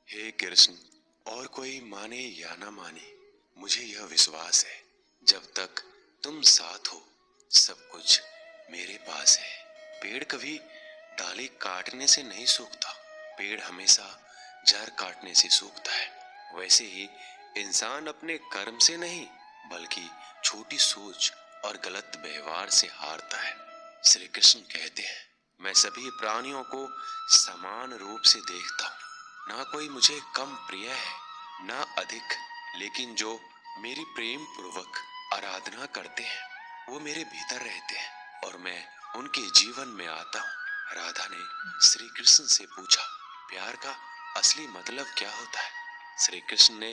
हे कृष्ण, और कोई माने या ना माने, मुझे यह विश्वास है, जब तक तुम साथ हो सब कुछ मेरे पास है। पेड़ कभी डाली काटने से नहीं सूखता, पेड़ हमेशा जड़ काटने से सूखता है। वैसे ही इंसान अपने कर्म से नहीं बल्कि छोटी सोच और गलत व्यवहार से हारता है। श्री कृष्ण कहते हैं, मैं सभी प्राणियों को समान रूप से देखता हूँ, ना कोई मुझे कम प्रिय है ना अधिक, लेकिन जो मेरी प्रेम पूर्वक आराधना करते हैं वो मेरे भीतर रहते हैं और मैं उनके जीवन में आता हूँ। राधा ने श्री कृष्ण से पूछा, प्यार का असली मतलब क्या होता है? श्री कृष्ण ने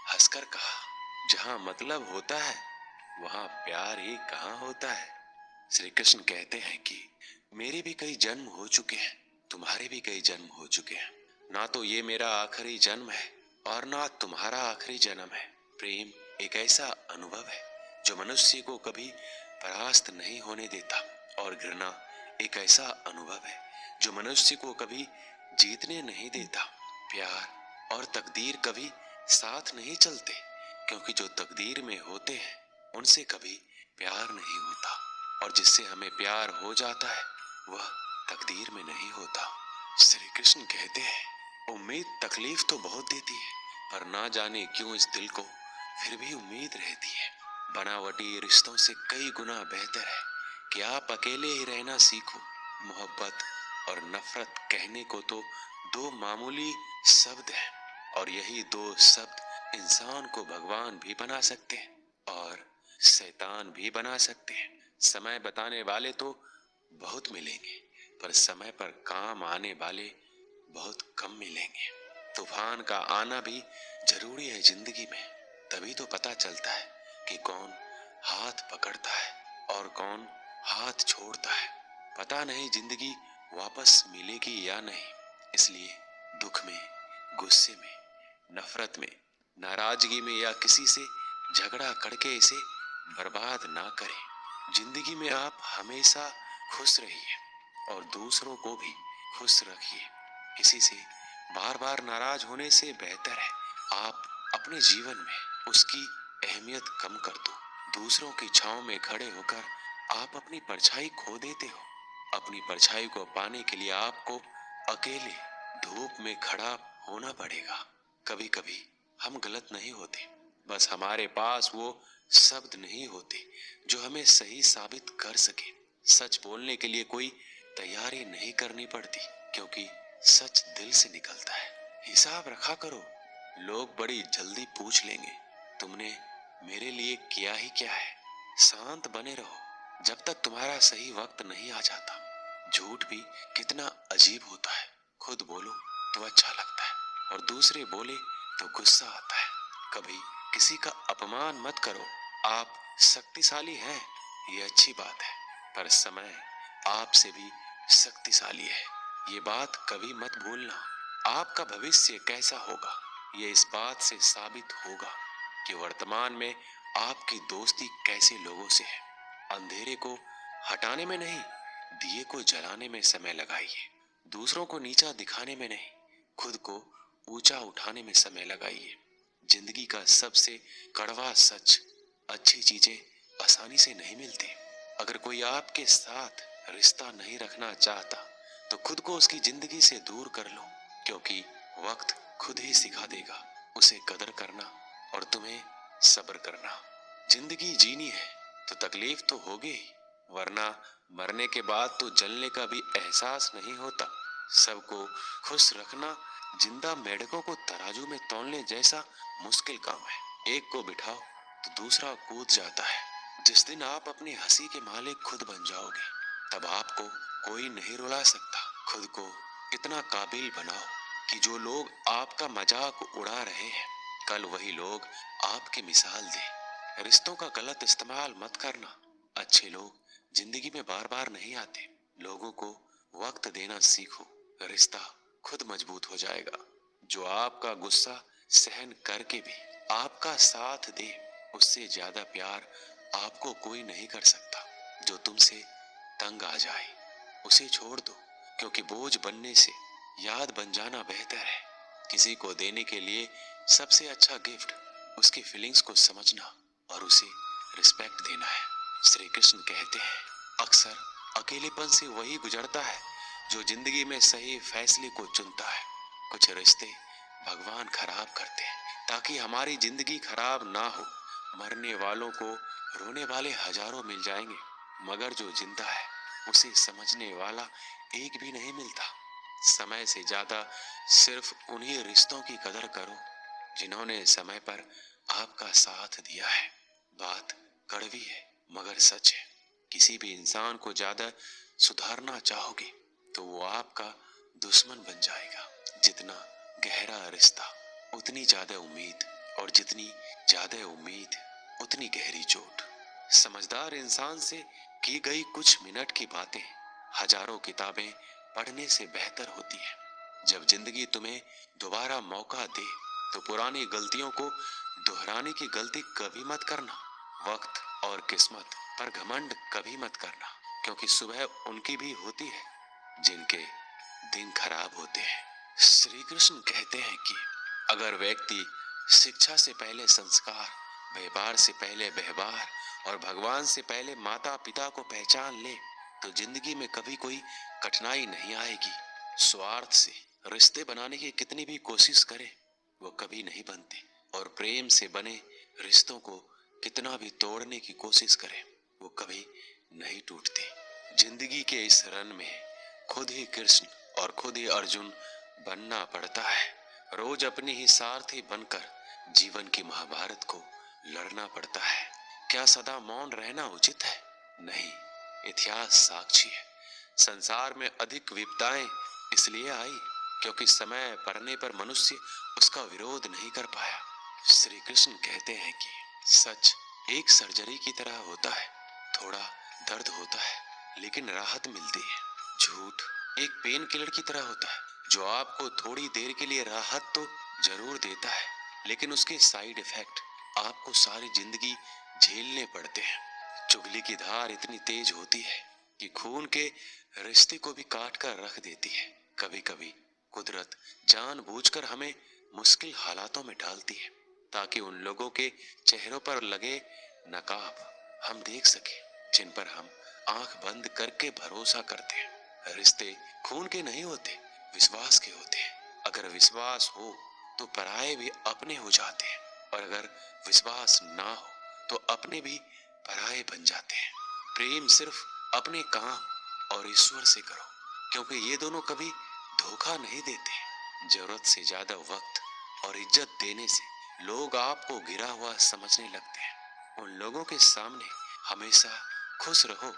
हंसकर कहा, जहाँ मतलब होता है वहाँ प्यार ही कहाँ होता है। श्री कृष्ण कहते हैं कि मेरे भी कई जन्म हो चुके हैं, तुम्हारे भी कई जन्म हो चुके हैं, ना तो ये मेरा आखिरी जन्म है और ना तुम्हारा आखिरी जन्म है। प्रेम एक ऐसा अनुभव है जो मनुष्य को कभी परास्त नहीं होने देता, और घृणा एक ऐसा अनुभव है जो मनुष्य को कभी जीतने नहीं देता। प्यार और तकदीर कभी साथ नहीं चलते, क्योंकि जो तकदीर में होते हैं उनसे कभी प्यार नहीं होता, और जिससे हमें प्यार हो जाता है वह तकदीर में नहीं होता। श्री कृष्ण कहते हैं, उम्मीद तकलीफ तो बहुत देती है, पर ना जाने क्यों इस दिल को फिर भी उम्मीद रहती है। बनावटी रिश्तों से कई गुना बेहतर है कि आप अकेले ही रहना सीखो। मोहब्बत और नफरत कहने को तो दो मामूली शब्द हैं, और यही दो शब्द इंसान को भगवान भी बना सकते हैं और शैतान भी बना सकते हैं। समय बताने वाले तो बहुत मिलेंगे, पर समय पर काम आने वाले बहुत कम मिलेंगे। तूफान का आना भी जरूरी है जिंदगी में, तभी तो पता चलता है कि कौन हाथ पकड़ता है और कौन हाथ छोड़ता है। पता नहीं जिंदगी वापस मिलेगी या नहीं, इसलिए दुख में, गुस्से में, नफरत में, नाराजगी में या किसी से झगड़ा करके इसे बर्बाद ना करें। जिंदगी में आप हमेशा खुश रहिए और दूसरों को भी खुश रखिए। किसी से बार बार नाराज होने से बेहतर है आप अपने जीवन में उसकी अहमियत कम कर दो। दूसरों की छांव में खड़े होकर आप अपनी परछाई खो देते हो। अपनी परछाई को पाने के लिए आपको अकेले धूप में खड़ा होना पड़ेगा। कभी कभी हम गलत नहीं होते, बस हमारे पास वो शब्द नहीं होते जो हमें सही साबित कर सके। सच बोलने के लिए कोई तैयारी नहीं करनी पड़ती, क्योंकि सच दिल से निकलता है। हिसाब रखा करो, लोग बड़ी जल्दी पूछ लेंगे तुमने मेरे लिए किया ही क्या है। शांत बने रहो जब तक तुम्हारा सही वक्त नहीं आ जाता। झूठ भी कितना अजीब होता है, खुद बोलो तो अच्छा लगता है और दूसरे बोले तो गुस्सा आता है। कभी किसी का अपमान मत करो। आप शक्तिशाली हैं ये अच्छी बात है, पर समय आपसे भी शक्तिशाली है, ये बात कभी मत भूलना। आपका भविष्य कैसा होगा ये इस बात से साबित होगा कि वर्तमान में आपकी दोस्ती कैसे लोगों से है। अंधेरे को हटाने में नहीं, दिए को जलाने में समय लगाइए। दूसरों को नीचा दिखाने में नहीं, खुद को ऊंचा उठाने में समय लगाइए। जिंदगी का सबसे कड़वा सच, अच्छी चीजें आसानी से नहीं मिलती। अगर कोई आपके साथ रिश्ता नहीं रखना चाहता तो खुद को उसकी जिंदगी से दूर कर लो, क्योंकि वक्त खुद ही सिखा देगा उसे कदर करना और तुम्हें सब्र करना। जिंदगी जीनी है तो तकलीफ तो होगी ही, वरना मरने के बाद तो जलने का भी एहसास नहीं होता। सबको खुश रखना जिंदा मेंढकों को तराजू में तौलने जैसा मुश्किल काम है। एक को बिठाओ तो दूसरा कूद जाता है। जिस दिन आप अपनी हंसी के मालिक खुद बन जाओगे तब आपको कोई नहीं रुला सकता। खुद को इतना काबिल बनाओ कि जो लोग आपका मजाक उड़ा रहे हैं कल वही लोग आपकी मिसाल दें। रिश्तों का गलत इस्तेमाल मत करना। अच्छे लोग जिंदगी में बार बार नहीं आते। लोगों को वक्त देना सीखो, रिश्ता खुद मजबूत हो जाएगा। जो आपका गुस्सा सहन करके भी आपका साथ दे, उससे ज्यादा प्यार आपको कोई नहीं कर सकता। जो तुमसे तंग आ जाए उसे छोड़ दो, क्योंकि बोझ बनने से याद बन जाना बेहतर है। किसी को देने के लिए सबसे अच्छा गिफ्ट उसकी फीलिंग्स को समझना और उसे रिस्पेक्ट देना है। श्री कृष्ण कहते हैं, अक्सर अकेलेपन से वही गुजरता है जो जिंदगी में सही फैसले को चुनता है। कुछ रिश्ते भगवान खराब करते हैं ताकि हमारी जिंदगी खराब ना हो। मरने वालों को रोने वाले हजारों मिल जाएंगे, मगर जो जिंदा है उसे समझने वाला एक भी नहीं मिलता। समय से ज्यादा सिर्फ उन्हीं रिश्तों की कदर करो जिन्होंने समय पर आपका साथ दिया है। बात कड़वी है मगर सच है। किसी भी इंसान को ज्यादा सुधारना चाहोगे तो वो आपका दुश्मन बन जाएगा। जितना गहरा रिश्ता उतनी ज्यादा उम्मीद, और जितनी ज्यादा उम्मीद उतनी गहरी चोट। समझदार इंसान से की गई कुछ मिनट की बातें हजारों किताबें पढ़ने से बेहतर होती है। जब जिंदगी तुम्हें दोबारा मौका दे तो पुरानी गलतियों को दोहराने की गलती कभी मत करना। वक्त और किस्मत पर घमंड कभी मत करना, क्योंकि सुबह उनकी भी होती है जिनके दिन खराब होते हैं। श्री कृष्ण कहते हैं कि अगर व्यक्ति शिक्षा से पहले संस्कार, व्यवहार से पहले व्यवहार और भगवान से पहले माता पिता को पहचान ले तो जिंदगी में कभी कोई कठिनाई नहीं आएगी। स्वार्थ से रिश्ते बनाने की कितनी भी कोशिश करे वो कभी नहीं बनते, और प्रेम से बने रिश्तों को कितना भी तोड़ने की कोशिश करे वो कभी नहीं टूटते। जिंदगी के इस रन में खुद ही कृष्ण और खुद ही अर्जुन बनना पड़ता है। रोज अपने ही सारथी बनकर जीवन की महाभारत को लड़ना पड़ता है। क्या सदा मौन रहना उचित है? नहीं, इतिहास साक्षी है। संसार में अधिक विपदाएं इसलिए आई क्योंकि समय पड़ने पर मनुष्य उसका विरोध नहीं कर पाया। श्री कृष्ण कहते हैं कि सच एक सर्जरी की तरह होता है, थोड़ा दर्द होता है लेकिन राहत मिलती है। झूठ एक पेन किलर की तरह होता है जो आपको थोड़ी देर के लिए राहत तो जरूर देता है, लेकिन उसके साइड इफेक्ट आपको सारी जिंदगी झेलने पड़ते हैं। चुगली की धार इतनी तेज होती है कि खून के रिश्ते को भी काट कर रख देती है। कभी कभी कुदरत जानबूझकर हमें मुश्किल हालातों में डालती है ताकि उन लोगों के चेहरों पर लगे नकाब हम देख सके जिन पर हम आंख बंद करके भरोसा करते हैं। रिश्ते खून के नहीं होते, विश्वास के होते हैं। अगर विश्वास हो तो पराये भी अपने हो जाते हैं, और अगर विश्वास ना हो तो अपने भी पराये बन जाते हैं। प्रेम सिर्फ अपने काम और ईश्वर से करो, क्योंकि ये दोनों कभी धोखा नहीं देते। जरूरत से ज्यादा वक्त और इज्जत देने से लोग आपको गिरा हुआ समझने लगते हैं। उन लोगों के सामने हमेशा खुश रहो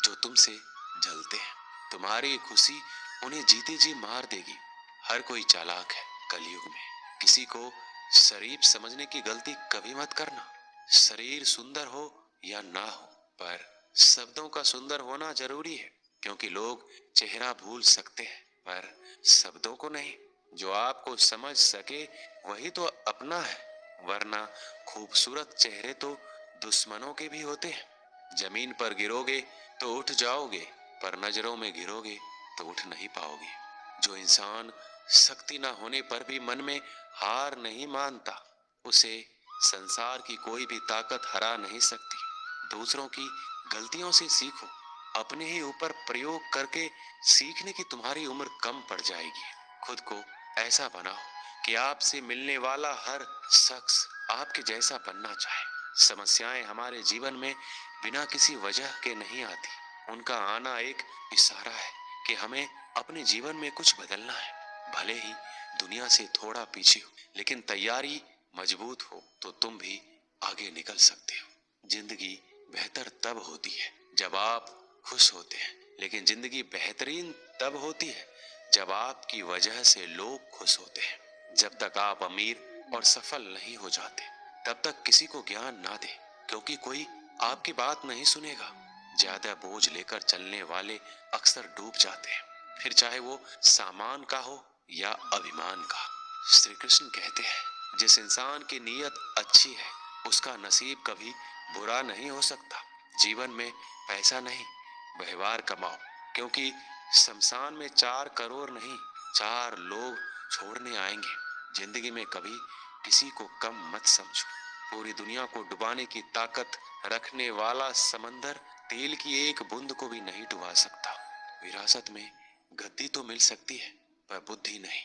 जो तुमसे जलते हैं। तुम्हारी खुशी उन्हें जीते जी मार देगी। हर कोई चालाक है कलयुग में। किसी को शरीफ समझने की गलती कभी मत करना। शरीर सुंदर हो या ना हो, पर शब्दों का सुंदर होना जरूरी है, क्योंकि लोग चेहरा भूल सकते हैं पर शब्दों को नहीं। जो आपको समझ सके वही तो अपना है, वरना खूबसूरत चेहरे तो दुश्मनों के भी होते हैं। जमीन पर गिरोगे तो उठ जाओगे, पर नजरों में गिरोगे तो उठ नहीं पाओगे। जो इंसान शक्ति ना होने पर भी मन में हार नहीं मानता, उसे संसार की कोई भी ताकत हरा नहीं सकती। दूसरों की गलतियों से सीखो, अपने ही ऊपर प्रयोग करके सीखने की तुम्हारी उम्र कम पड़ जाएगी। खुद को ऐसा बनाओ कि आपसे मिलने वाला हर शख्स आपके जैसा बनना चाहे। समस्याएं हमारे जीवन में बिना किसी वजह के नहीं आती, उनका आना एक इशारा है कि हमें अपने जीवन में कुछ बदलना है। भले ही दुनिया से थोड़ा पीछे हो, लेकिन तैयारी मजबूत हो तो तुम भी आगे निकल सकते हो। जिंदगी बेहतर तब होती है जब आप खुश होते हैं, लेकिन जिंदगी बेहतरीन तब होती है जब आपकी वजह से लोग खुश होते हैं। जब तक आप अमीर और सफल नहीं हो जाते तब तक किसी को ज्ञान ना दे, क्योंकि कोई आपकी बात नहीं सुनेगा। ज्यादा बोझ लेकर चलने वाले अक्सर डूब जाते हैं, फिर चाहे वो सामान का हो या अभिमान का। श्री कृष्ण कहते हैं, जिस इंसान की नीयत अच्छी है उसका नसीब कभी बुरा नहीं हो सकता। जीवन में पैसा नहीं, व्यवहार कमाओ, क्योंकि शमशान में 4 करोड़ नहीं 4 लोग छोड़ने आएंगे। जिंदगी में कभी किसी को कम मत समझो। पूरी दुनिया को डुबाने की ताकत रखने वाला समंदर तेल की एक बूंद को भी नहीं डुबा सकता। विरासत में गद्दी तो मिल सकती है, पर बुद्धि नहीं।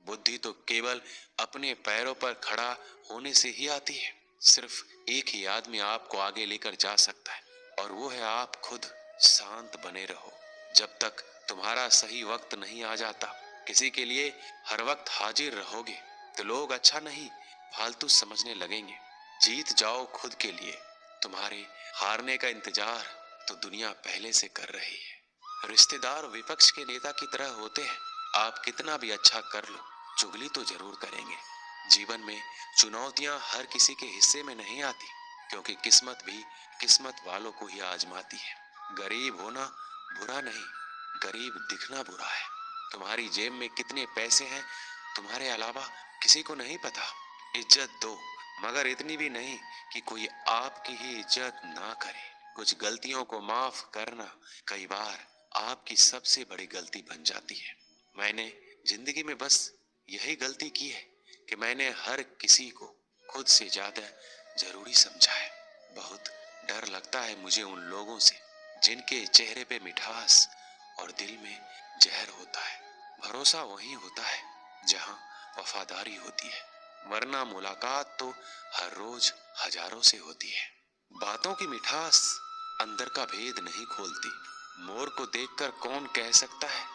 बुद्धि तो केवल अपने पैरों पर खड़ा होने से ही आती है। सिर्फ एक ही आदमी आपको आगे लेकर जा सकता है, और वो है आप खुद। शांत बने रहो जब तक तुम्हारा सही वक्त नहीं आ जाता। किसी के लिए हर वक्त हाजिर रहोगे तो लोग अच्छा नहीं, फालतू समझने लगेंगे। जीत जाओ खुद के लिए। तुम्हारे हारने का इंतजार तो दुनिया पहले से कर रही है। रिश्तेदार विपक्ष के नेता की तरह होते हैं। आप कितना भी अच्छा कर लो, चुगली तो जरूर करेंगे। जीवन में चुनौतियां हर किसी के हिस्से में नहीं आती, क्योंकि किस्मत भी किस्मत वालों को ही आजमाती है। गरीब होना बुरा नहीं, गरीब दिखना बुरा है। तुम्हारी जेब में कितने पैसे हैं तुम्हारे अलावा किसी को नहीं पता। इज्जत दो, मगर इतनी भी नहीं कि कोई आपकी ही इज्जत ना करे। कुछ गलतियों को माफ करना कई बार आपकी सबसे बड़ी गलती बन जाती है। मैंने जिंदगी में बस यही गलती की है कि मैंने हर किसी को खुद से ज्यादा जरूरी समझा है। बहुत डर लगता है मुझे उन लोगों से जिनके चेहरे पे मिठास और दिल में जहर होता है। भरोसा वही होता है जहां वफादारी होती है, वरना मुलाकात तो हर रोज हजारों से होती है। बातों की मिठास अंदर का भेद नहीं खोलती। मोर को देखकर कौन कह सकता है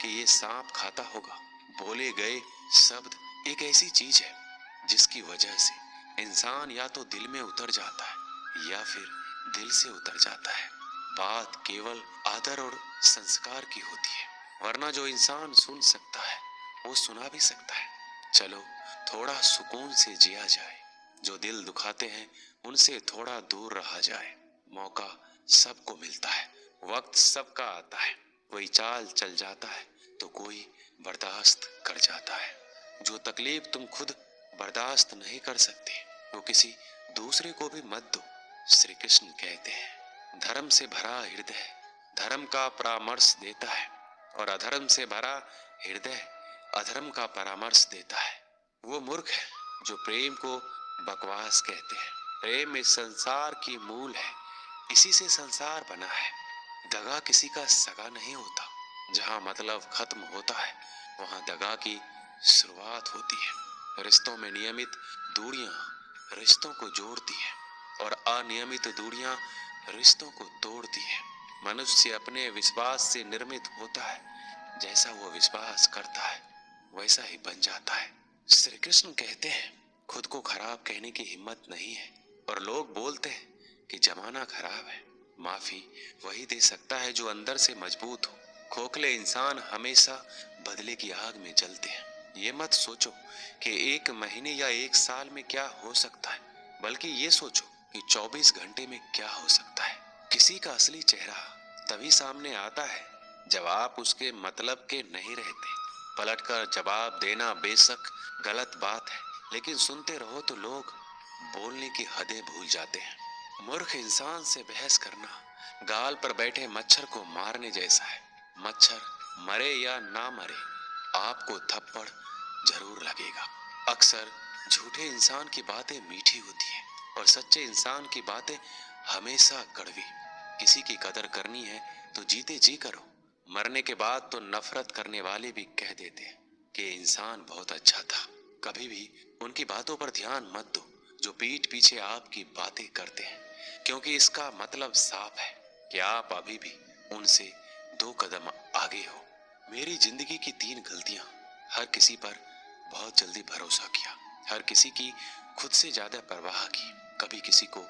कि ये सांप खाता होगा। बोले गए शब्द एक ऐसी चीज है जिसकी वजह से इंसान या तो दिल में उतर जाता है या फिर दिल से उतर जाता है। बात केवल आदर और संस्कार की होती है, वरना जो इंसान सुन सकता है वो सुना भी सकता है। चलो थोड़ा सुकून से जिया जाए। जो दिल दुखाते हैं उनसे थोड़ा दूर रहा जाए। मौका सबको मिलता है, वक्त सबका आता है। कोई चाल चल जाता है तो कोई बर्दाश्त कर जाता है। जो तकलीफ तुम खुद बर्दाश्त नहीं कर सकते वो किसी दूसरे को भी मत दो। श्री कृष्ण कहते हैं, धर्म से भरा हृदय धर्म का परामर्श देता है, और अधर्म से भरा हृदय अधर्म का परामर्श देता है। वो मूर्ख है जो प्रेम को बकवास कहते हैं। प्रेम इस संसार की मूल है, इसी से संसार बना है। दगा किसी का सगा नहीं होता। जहाँ मतलब खत्म होता है वहाँ दगा की शुरुआत होती है। रिश्तों में नियमित दूरियां रिश्तों को जोड़ती है, और अनियमित दूरियां रिश्तों को तोड़ती है। मनुष्य अपने विश्वास से निर्मित होता है। जैसा वो विश्वास करता है वैसा ही बन जाता है। श्री कृष्ण कहते हैं, खुद को खराब कहने की हिम्मत नहीं है, और लोग बोलते हैं कि जमाना खराब है। माफी वही दे सकता है जो अंदर से मजबूत हो। खोखले इंसान हमेशा बदले की आग में जलते हैं। ये मत सोचो कि एक महीने या एक साल में क्या हो सकता है, बल्कि ये सोचो कि 24 घंटे में क्या हो सकता है। किसी का असली चेहरा तभी सामने आता है जब आप उसके मतलब के नहीं रहते। पलटकर जवाब देना बेशक गलत बात है, लेकिन सुनते रहो तो लोग बोलने की हदें भूल जाते हैं। मूर्ख इंसान से बहस करना गाल पर बैठे मच्छर को मारने जैसा है। मच्छर मरे या ना मरे, आपको थप्पड़ जरूर लगेगा। अक्सर झूठे इंसान की बातें मीठी होती है, और सच्चे इंसान की बातें हमेशा कड़वी। किसी की कदर करनी है तो जीते जी करो। मरने के बाद तो नफरत करने वाले भी कह देते हैं कि इंसान बहुत अच्छा था। कभी भी उनकी बातों पर ध्यान मत दो जो पीठ पीछे आपकी बातें करते हैं, क्योंकि इसका मतलब साफ है कि आप अभी भी उनसे 2 कदम आगे हो। मेरी जिंदगी की 3 गलतियां। हर किसी पर बहुत जल्दी भरोसा किया, हर किसी की खुद से ज्यादा परवाह की, कभी किसी को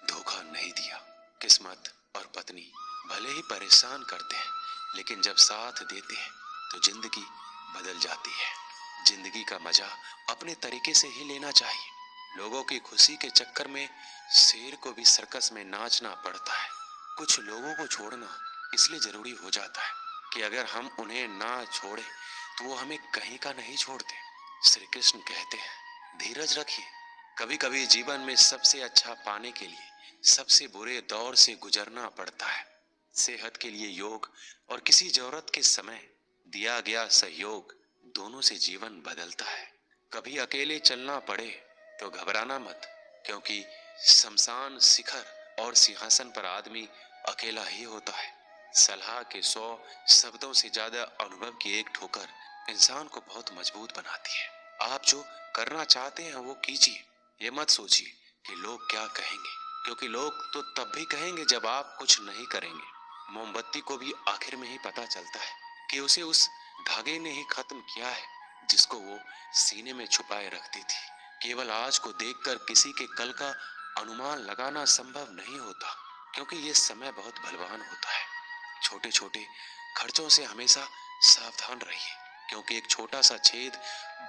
धोखा नहीं दिया। किस्मत और पत्नी भले ही परेशान करते हैं, लेकिन जब साथ देते हैं तो जिंदगी बदल जाती है। जिंदगी का मजा अपने तरीके से ही लेना चाहिए। लोगों की खुशी के चक्कर में शेर को भी सर्कस में नाचना पड़ता है। कुछ लोगों को छोड़ना इसलिए जरूरी हो जाता है कि अगर हम उन्हें ना छोड़े तो वो हमें कहीं का नहीं छोड़ते। श्री कृष्ण कहते हैं, धीरज रखिए। कभी कभी जीवन में सबसे अच्छा पाने के लिए सबसे बुरे दौर से गुजरना पड़ता है। सेहत के लिए योग और किसी जरूरत के समय दिया गया सहयोग, दोनों से जीवन बदलता है। कभी अकेले चलना पड़े तो घबराना मत, क्योंकि शमशान शिखर और सिंहासन पर आदमी अकेला ही होता है। सलाह के 100 शब्दों से ज्यादा अनुभव की एक ठोकर इंसान को बहुत मजबूत बनाती है। आप जो करना चाहते हैं वो कीजिए। ये मत सोचिए कि लोग क्या कहेंगे, क्योंकि लोग तो तब भी कहेंगे जब आप कुछ नहीं करेंगे। मोमबत्ती को भी आखिर में ही पता चलता है कि उसे उस धागे ने ही खत्म किया है जिसको वो सीने में छुपाए रखती थी। केवल आज को देखकर किसी के कल का अनुमान लगाना संभव नहीं होता, क्योंकि ये समय बहुत बलवान होता है। छोटे छोटे खर्चों से हमेशा सावधान रहिए, क्योंकि एक छोटा सा छेद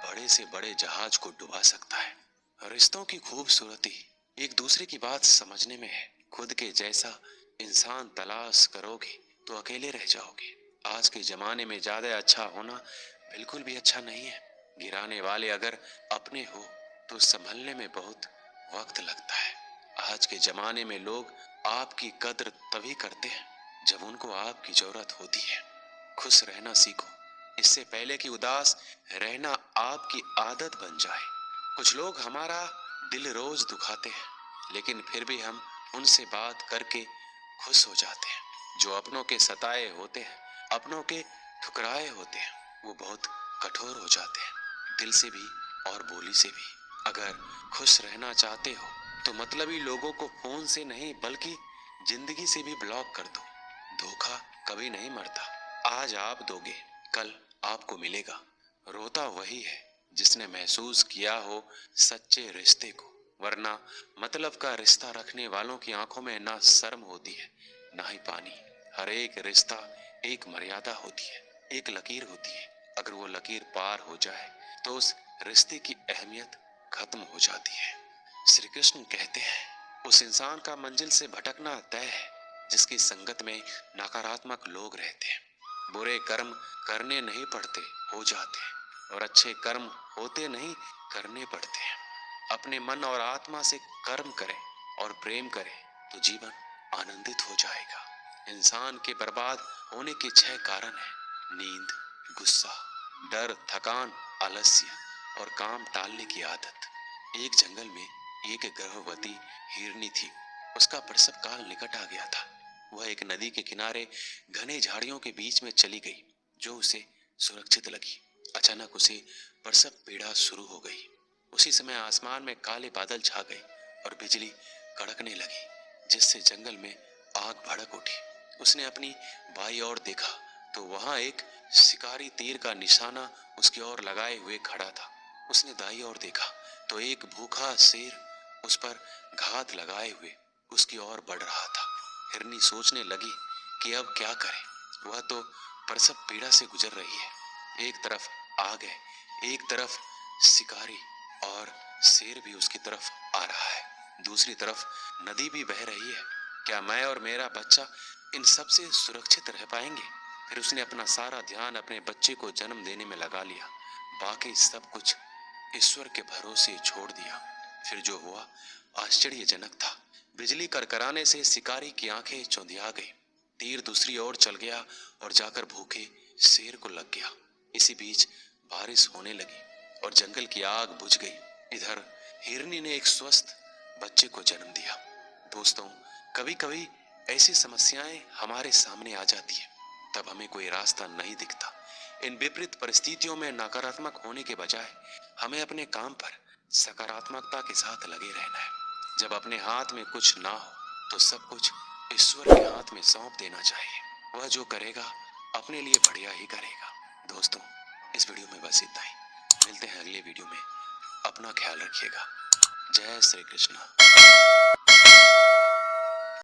बड़े से बड़े जहाज को डुबा सकता है। रिश्तों की खूबसूरती एक दूसरे की बात समझने में है। खुद के जैसा इंसान तलाश करोगे तो अकेले रह जाओगे। आज के जमाने में ज्यादा अच्छा होना बिल्कुल भी अच्छा नहीं है। गिराने वाले अगर अपने हो तो संभलने में बहुत वक्त लगता है। आज के जमाने में लोग आपकी कद्र तभी करते हैं जब उनको आपकी जरूरत होती है। खुश रहना सीखो, इससे पहले कि उदास रहना आपकी आदत बन जाए। कुछ लोग हमारा दिल रोज दुखाते हैं, लेकिन फिर भी हम उनसे बात करके खुश हो जाते हैं। जो अपनों के सताए होते हैं, अपनों के ठुकराए होते हैं, वो बहुत कठोर हो जाते हैं, दिल से भी और बोली से भी। अगर खुश रहना चाहते हो तो मतलबी लोगों को फोन से नहीं बल्कि जिंदगी से भी ब्लॉक कर दो। धोखा कभी नहीं मरता। आज आप दोगे, कल आपको मिलेगा। रोता वही है जिसने महसूस किया हो सच्चे रिश्ते को, वरना मतलब का रिश्ता रखने वालों की आंखों में ना शर्म होती है ना ही पानी। हर एक रिश्ता एक मर्यादा होती है, एक लकीर होती है। अगर वो लकीर पार हो जाए तो उस रिश्ते की अहमियत खत्म हो जाती है। श्री कृष्ण कहते हैं, उस इंसान का मंजिल से भटकना तय है जिसकी संगत में नकारात्मक लोग रहते हैं। बुरे कर्म करने नहीं पड़ते, हो जाते हैं, और अच्छे कर्म होते नहीं, करने पड़ते हैं। अपने मन और आत्मा से कर्म करें और प्रेम करें तो जीवन आनंदित हो जाएगा। इंसान के बर्बाद होने के 6 कारण हैं: नींद, गुस्सा, डर, थकान, आलस्य और काम टालने की आदत। एक जंगल में एक गर्भवती हिरनी थी। उसका प्रसव काल निकट आ गया था। वह एक नदी के किनारे घने झाड़ियों के बीच में चली गई, जो उसे सुरक्षित लगी। अचानक उसे प्रसव पीड़ा शुरू हो गई। उसी समय आसमान में काले बादल छा गए और बिजली कड़कने लगी, जिससे जंगल में आग भड़क उठी। उसने अपनी बाईं ओर देखा तो वहां एक शिकारी तीर का निशाना उसकी ओर लगाए हुए खड़ा था। उसने दाईं ओर देखा तो एक भूखा शेर उस पर घात लगाए हुए उसकी ओर बढ़ रहा था। हिरनी सोचने लगी कि अब क्या करे। वह तो प्रसव पीड़ा से गुजर रही है। एक तरफ आग है, एक तरफ शिकारी, और शेर भी उसकी तरफ आ रहा है। दूसरी तरफ नदी भी बह रही है। क्या मैं और मेरा बच्चा इन सब से सुरक्षित रह पाएंगे? फिर उसने अपना सारा ध्यान अपने बच्चे को जन्म देने में लगा लिया। बाकी सब कुछ ईश्वर के भरोसे छोड़ दिया। फिर जो हुआ आश्चर्यजनक था। बिजली करकराने से शिकारी की आंखें चौंधिया गई। तीर दूसरी ओर चल गया और जाकर भूखे शेर को लग गया। इसी बीच बारिश होने लगी और जंगल की आग बुझ गई। इधर हिरनी ने एक स्वस्थ बच्चे को जन्म दिया। दोस्तों, कभी कभी ऐसी समस्याएं हमारे सामने आ जाती है, तब हमें कोई रास्ता नहीं दिखता। इन विपरीत परिस्थितियों में नकारात्मक होने के बजाय हमें अपने काम पर सकारात्मकता के साथ लगे रहना है। जब अपने हाथ में कुछ ना हो तो सब कुछ ईश्वर के हाथ में सौंप देना चाहिए। वह जो करेगा अपने लिए बढ़िया ही करेगा। दोस्तों, इस वीडियो में बस इतना ही। मिलते हैं अगले वीडियो में। अपना ख्याल रखिएगा। जय श्री कृष्ण।